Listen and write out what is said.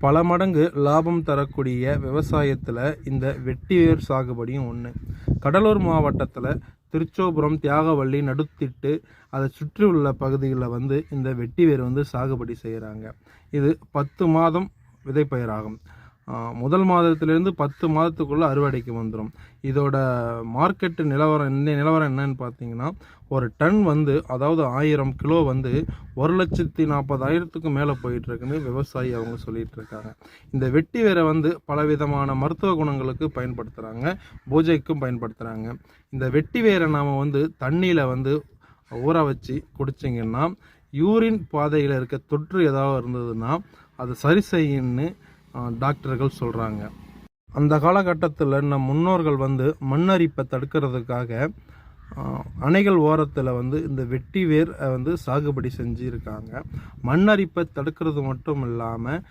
பல மடங்கு லாபம் தரக்கூடிய விவசாயத்தில் இந்த வெட்டிவேர் சாகுபடியும் ஒன்று. கடலூர் மாவட்டத்தில் திருச்சோபுரம், தியாகவள்ளி, நடுத்திட்டு அதை சுற்றி உள்ள பகுதிகளில் இந்த வெட்டிவேர் சாகுபடி செய்கிறாங்க. இது 10 மாதம் விதைப்பயிராகும். முதல் மாதத்திலிருந்து 10 மாதத்துக்குள்ளே அறுவடைக்கு வந்துடும். இதோட மார்க்கெட்டு நிலவரம் என்னன்னு பார்த்தீங்கன்னா, ஒரு டன் அதாவது 1000 கிலோ 1,40,000க்கு மேலே போயிட்டுருக்குன்னு விவசாயி அவங்க சொல்லிகிட்டு இருக்காங்க. இந்த வெட்டி வேரை பலவிதமான மருத்துவ குணங்களுக்கு பயன்படுத்துகிறாங்க, பூஜைக்கும் பயன்படுத்துகிறாங்க. இந்த வெட்டி வேரை நாம் தண்ணியில் ஊற வச்சு குடிச்சிங்கன்னா, யூரின் பாதையில் இருக்க தொற்று ஏதாவது இருந்ததுன்னா அதை சரி செய்யணும்னு டாக்டர்கள் சொல்கிறாங்க. அந்த காலகட்டத்தில் நம் முன்னோர்கள் மண்ணரிப்பை தடுக்கிறதுக்காக அணைகள் ஓரத்தில் இந்த வெட்டி வேர் சாகுபடி செஞ்சுருக்காங்க. மண்ணரிப்பை தடுக்கிறது மட்டும் இல்லாமல்